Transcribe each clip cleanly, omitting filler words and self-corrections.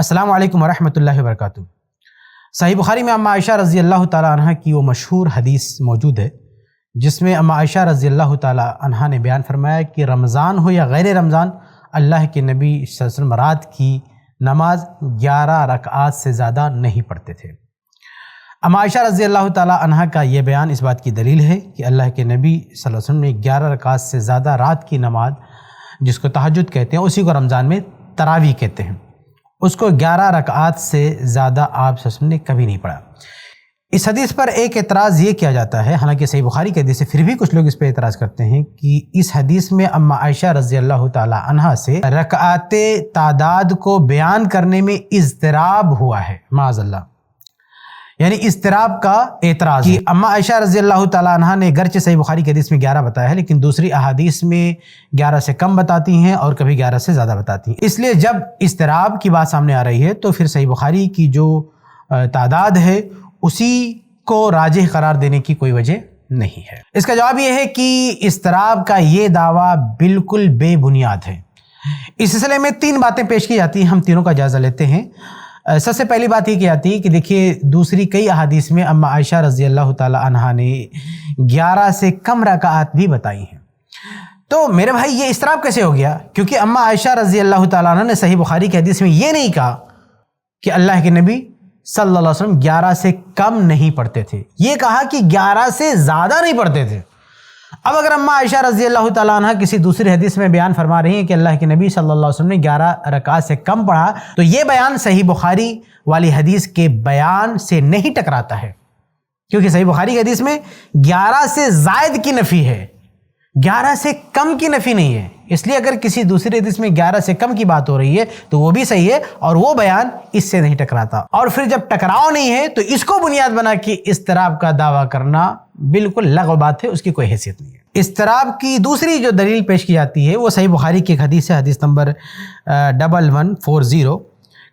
अस्सलामु अलैकुम वरहमतुल्लाहि वबरकातुहू। सही बुखारी में अम्मा आयशा रज़ी अल्लाह ताला अन्हा की वो मशहूर हदीस मौजूद है जिसमें अम्मा आयशा रज़ी अल्लाह ताला अन्हा ने बयान फरमाया कि रमज़ान हो या गैर रमज़ान, अल्लाह के नबी सल्लल्लाहु अलैहि वसल्लम रात की नमाज 11 रकात से ज़्यादा नहीं पढ़ते थे। अम्मा आयशा रज़ी अल्लाह ताला अन्हा का ये बयान इस बात की दलील है कि अल्लाह के नबी सल्लल्लाहु अलैहि वसल्लम ने 11 रकात से ज़्यादा रात की नमाज, जिसको तहज्जुद कहते हैं, उसी को रमज़ान में तरावी कहते हैं, उसको 11 रकात से ज़्यादा आप सल्लल्लाहु अलैहि वसल्लम ने कभी नहीं पढ़ा। इस हदीस पर एक एतराज़ ये किया जाता है, हालांकि सही बुखारी के हदीस है, फिर भी कुछ लोग इस पर एतराज़ करते हैं कि इस हदीस में अम्मा आयशा रज़ी अल्लाह ताला अन्हा से रकाते तादाद को बयान करने में इज़्तिराब हुआ है, माज़अल्लाह, यानी इज़्तिराब का एतराज़ कि अम्मा आयशा रज़ी अल्लाह ताला अन्हा ने गरचे सही बुखारी के हदीस में 11 बताया है, लेकिन दूसरी अहादीस में 11 से कम बताती हैं और कभी 11 से ज़्यादा बताती हैं। इसलिए जब इज़्तिराब की बात सामने आ रही है तो फिर सही बुखारी की जो तादाद है उसी को राजिह करार देने की कोई वजह नहीं है। इसका जवाब ये है कि इज़्तिराब का ये दावा बिल्कुल बेबुनियाद है। इस सिलसिले में 3 बातें पेश की जाती हैं, हम तीनों का जायज़ा लेते हैं। सबसे पहली बात ये की जाती है कि देखिए, दूसरी कई अहादीस में अम्मा आयशा रज़ी अल्लाह ताला अन्हा ने 11 से कम रकात भी बताई हैं। तो मेरे भाई, ये इज़्तिराब कैसे हो गया? क्योंकि अम्मा आयशा रज़ी अल्लाह ताला अन्हा ने सही बुखारी के हदीस में ये नहीं कहा कि अल्लाह के नबी सल्लल्लाहु अलैहि वसल्लम 11 से कम नहीं पढ़ते थे, ये कहा कि 11 से ज़्यादा नहीं पढ़ते थे। अब अगर अम्मा आयशा रज़ी अल्लाह ताला अन्हा किसी दूसरी हदीस में बयान फरमा रही हैं कि अल्लाह के नबी सल्लल्लाहु अलैहि वसल्लम ने 11 रकात से कम पढ़ा, तो ये बयान सही बुखारी वाली हदीस के बयान से नहीं टकराता है, क्योंकि सही बुखारी की हदीस में 11 से ज़ायद की नफ़ी है, 11 से कम की नफ़ी नहीं है। इसलिए अगर किसी दूसरी हदीस में 11 से कम की बात हो रही है तो वो भी सही है और वो बयान इससे नहीं टकराता। और फिर जब टकराव नहीं है तो इसको बुनियाद बना के इज़्तिराब का दावा करना बिल्कुल लगव बात है, उसकी कोई हैसियत नहीं है। इज़्तिराब की दूसरी जो दलील पेश की जाती है वो सही बुखारी की एक हदीस है, हदीस नंबर 1140।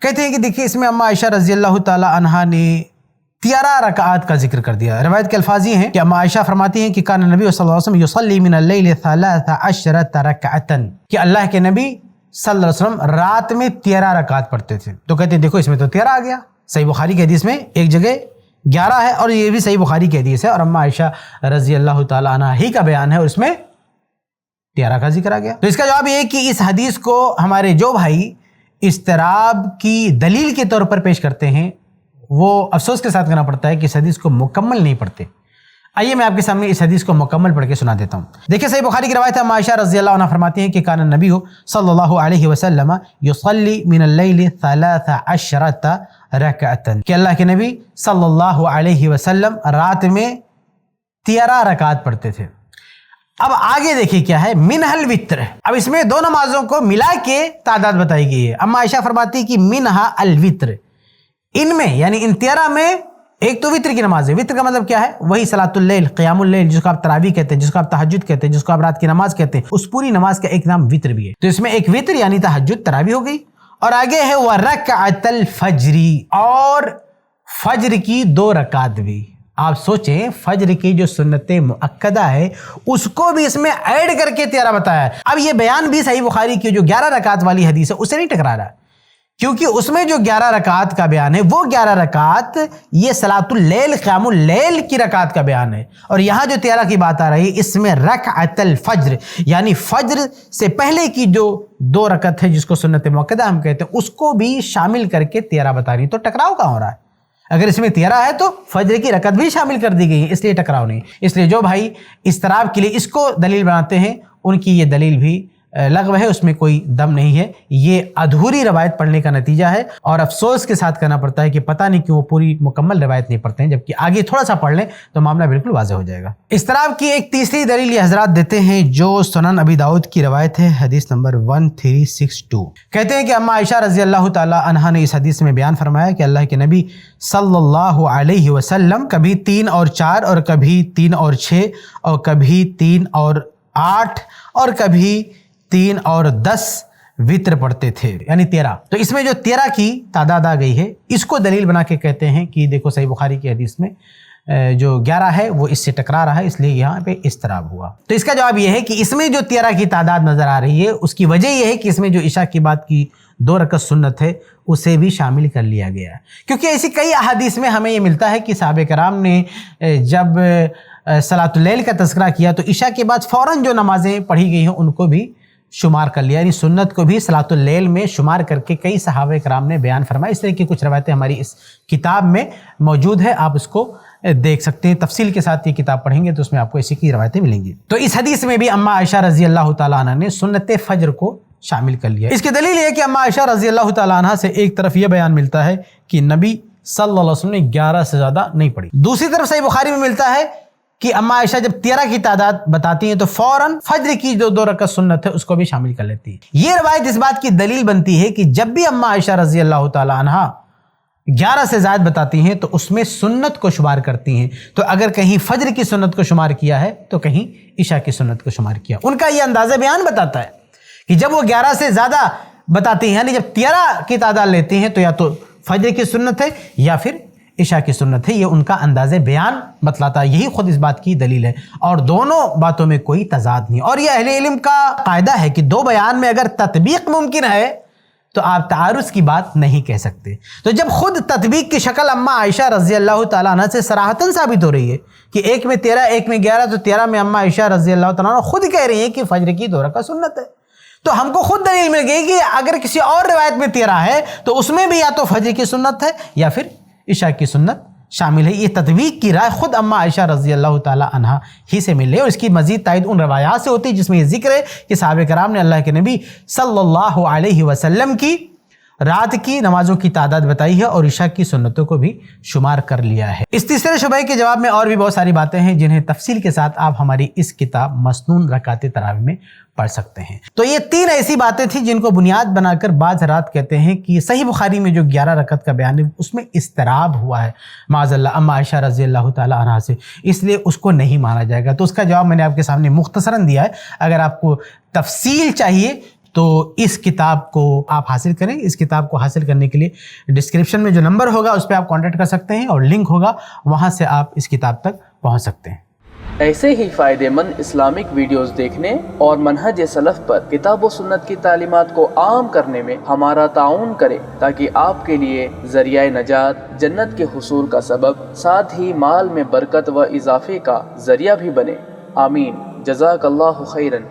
कहते हैं कि देखिए, इसमें अम्मा आयशा रज़ी अल्लाह ताला अन्हा ने 13 रकात का जिक्र कर दिया। रिवायत के अल्फाज ये हैं कि अम्मा आयशा फरमाती हैं कि कान नबी सल्लल्लाहु अलैहि वसल्लम युसल्ली मिनल लैल 13 रकातन, कि अल्लाह के नबी सल्लल्लाहु अलैहि वसल्लम रात में 13 रकात पढ़ते थे। तो कहते हैं देखो, इसमें तो 13 आ गया। सही बुखारी की हदीस में एक जगह 11 है और ये भी सही बुखारी की हदीस है और अम्मा आयशा रज़ी अल्लाह ताला अन्हा ही का बयान है और उसमें 13 का जिक्र आ गया। तो इसका जवाब ये है कि इस हदीस को हमारे जो भाई इज़्तिराब की दलील के तौर पर पेश करते हैं वो अफसोस के साथ कहना पड़ता है कि इस हदीस को मुकम्मल नहीं पढ़ते। आइए मैं आपके सामने इस हदीस को मुकम्मल पढ़ के सुना देता हूँ। देखिए, सही बुखारी की रवायत है, अम्मा आयशा रज़ी अल्लाह अन्हा फरमाती हैं कि कान नबी सल्लल्लाहु अलैहि वसल्लम युसल्ली मिनल लैल 13 रकातन, कि अल्लाह के नबी सल्लल्लाहु अलैहि वसल्लम रात में 13 रकात पढ़ते थे। अब आगे देखिए क्या है, मिनहल वित्र। अब इसमें 2 नमाजों को मिला के तादाद बताई गई है। अम्मा आयशा फरमाती कि मिनहा अल वित्र, इनमें यानी इन 13 में एक तो वित्र की नमाज है। वित्र का मतलब क्या है? वही सलातुल लैल, क़ियामुल लैल, जिसको आप तरावी कहते हैं, जिसको आप तहज्जुद कहते हैं, जिसको आप रात की नमाज कहते हैं, उस पूरी नमाज का एक नाम वित्र भी है। तो इसमें एक वित्र यानी तहज्जुद तरावी हो गई और आगे है व रकअतल फजरी, और फज्र की 2 रकात भी। आप सोचें, फज्र की जो सुन्नत मुअक्कदा है उसको भी इसमें ऐड करके 13 बताया है। अब ये बयान भी सही बुखारी की जो 11 रकात वाली हदीस है उससे नहीं टकरा रहा, क्योंकि उसमें जो 11 रकात का बयान है वो 11 रकात ये सलातुल लैल, क़ियामुल लैल की रकात का बयान है। और यहाँ जो 13 की बात आ रही है इसमें रकअतल फज्र यानी फज्र से पहले की जो 2 रकात है जिसको सुन्नत मुअक्कदा हम कहते हैं उसको भी शामिल करके 13 बता रही है। तो टकराव कहाँ हो रहा है? अगर इसमें 13 है तो फज्र की रकत भी शामिल कर दी गई है, इसलिए टकराव नहीं। इसलिए जो भाई इज़्तिराब के लिए इसको दलील बनाते हैं उनकी ये दलील भी लगव है, उसमें कोई दम नहीं है। ये अधूरी रवायत पढ़ने का नतीजा है और अफसोस के साथ कहना पड़ता है कि पता नहीं क्यों वो पूरी मुकम्मल रवायत नहीं पढ़ते हैं, जबकि आगे थोड़ा सा पढ़ लें तो मामला बिल्कुल वाज़ेह हो जाएगा। इज़्तिराब की एक तीसरी दलील ये हज़रात देते हैं जो सुनन अबी दाऊद की रवायत है, हदीस नंबर 1362। कहते हैं कि अम्मा आयशा रज़ी अल्लाह ताला अन्हा ने इस हदीस में बयान फरमाया कि अल्लाह के नबी सल्लल्लाहु अलैहि वसल्लम कभी 3 और 4 और कभी 3 और 6 और कभी 3 और 8 और कभी 3 और 10 वित्र पढ़ते थे, यानी 13। तो इसमें जो 13 की तादाद आ गई है इसको दलील बना के कहते हैं कि देखो, सही बुखारी की हदीस में جو 11 ہے وہ اس سے ٹکرا رہا ہے، اس لیے یہاں پہ اضطراب ہوا۔ تو اس کا جواب یہ ہے کہ اس میں جو 13 کی تعداد نظر آ رہی ہے اس کی وجہ یہ ہے کہ اس میں جو عشاء کی بعد کی 2 رکعت سنت ہے اسے بھی شامل کر لیا گیا ہے، کیونکہ ایسی کئی احادیث میں ہمیں یہ ملتا ہے کہ صحابہ کرام نے جب صلاۃ اللیل کا تذکرہ کیا تو عشاء کے بعد فوراً جو نمازیں پڑھی گئی ہیں ان کو بھی شمار کر لیا، یعنی سنت کو بھی صلاۃ اللیل میں شمار کر کے کئی صحابہ کرام نے بیان فرمایا۔ اس طرح کی کچھ روایتیں ہماری اس کتاب میں موجود ہے، آپ اس کو دیکھ سکتے ہیں، تفصیل کے ساتھ یہ کتاب پڑھیں گے تو اس میں آپ کو اسی کی روایتیں ملیں گی۔ تو اس حدیث میں بھی اماں عائشہ رضی اللہ تعالیٰ عنہ نے سنت فجر کو شامل کر لیا۔ اس کی دلیل یہ ہے کہ اماں عائشہ رضی اللہ تعالیٰ عنہ سے ایک طرف یہ بیان ملتا ہے کہ نبی صلی اللہ علیہ وسلم نے 11 سے زیادہ نہیں پڑھی، دوسری طرف صحیح بخاری میں ملتا ہے کہ اماں عائشہ جب 13 کی تعداد بتاتی ہیں تو فوراً فجر کی جو 2 رکعت سنت ہے اس کو بھی شامل کر لیتی ہے۔ یہ روایت اس بات کی دلیل بنتی ہے کہ جب بھی اماں عائشہ رضی اللہ تعالیٰ عنہ 11 سے زائد بتاتی ہیں تو اس میں سنت کو شمار کرتی ہیں، تو اگر کہیں فجر کی سنت کو شمار کیا ہے تو کہیں عشاء کی سنت کو شمار کیا۔ ان کا یہ اندازہ بیان بتاتا ہے کہ جب وہ 11 سے زیادہ بتاتی ہیں، یعنی جب 13 کی تعداد لیتے ہیں تو یا تو فجر کی سنت ہے یا پھر عشاء کی سنت ہے، یہ ان کا انداز بیان بتلاتا ہے، یہی خود اس بات کی دلیل ہے، اور دونوں باتوں میں کوئی تضاد نہیں۔ اور یہ اہل علم کا قاعدہ ہے کہ 2 بیان میں اگر تطبیق ممکن ہے تو آپ تعارض کی بات نہیں کہہ سکتے۔ تو جب خود تطبیق کی شکل اماں عائشہ رضی اللہ تعالیٰ عنہ سے صراحتاً ثابت ہو رہی ہے کہ ایک میں 13 ایک میں 11، تو 13 میں اماں عائشہ رضی اللہ تعالیٰ عنہ خود کہہ رہی ہیں کہ فجر کی 2 رکعت سنت ہے، تو ہم کو خود دلیل مل گئی کہ اگر کسی اور روایت میں 13 ہے تو اس میں بھی یا تو فجر کی سنت ہے یا پھر عشاء کی سنت شامل ہے۔ یہ تطبیق کی رائے خود اماں عائشہ رضی اللہ تعالیٰ عنہ ہی سے ملے، اور اس کی مزید تائید ان روایات سے ہوتی ہے جس میں یہ ذکر ہے کہ صحابہ کرام نے اللہ کے نبی صلی اللہ علیہ وسلم کی رات کی نمازوں کی تعداد بتائی ہے اور عشاء کی سنتوں کو بھی شمار کر لیا ہے۔ اس تیسرے شبہ کے جواب میں اور بھی بہت ساری باتیں ہیں جنہیں تفصیل کے ساتھ آپ ہماری اس کتاب مسنون رکعات تراویح میں پڑھ سکتے ہیں۔ تو یہ 3 ایسی باتیں تھیں جن کو بنیاد بنا کر بعض حضرات کہتے ہیں کہ صحیح بخاری میں جو 11 رکعت کا بیان ہے اس میں اضطراب ہوا ہے معاذ اللہ اماں عائشہ رضی اللہ تعالیٰ عنہ سے، اس لیے اس کو نہیں مانا جائے گا۔ تو اس کا جواب میں نے آپ کے سامنے مختصراً دیا ہے، اگر آپ کو تفصیل چاہیے تو اس کتاب کو آپ حاصل کریں۔ اس کتاب کو حاصل کرنے کے لیے ڈسکرپشن میں جو نمبر ہوگا اس پہ آپ کانٹیکٹ کر سکتے ہیں اور لنک ہوگا، وہاں سے آپ اس کتاب تک پہنچ سکتے ہیں۔ ایسے ہی فائدہ مند اسلامک ویڈیوز دیکھنے اور منہج سلف پر کتاب و سنت کی تعلیمات کو عام کرنے میں ہمارا تعاون کریں تاکہ آپ کے لیے ذریعہ نجات، جنت کے حصول کا سبب، ساتھ ہی مال میں برکت و اضافے کا ذریعہ بھی بنے۔ آمین۔ جزاک اللہ خیرن۔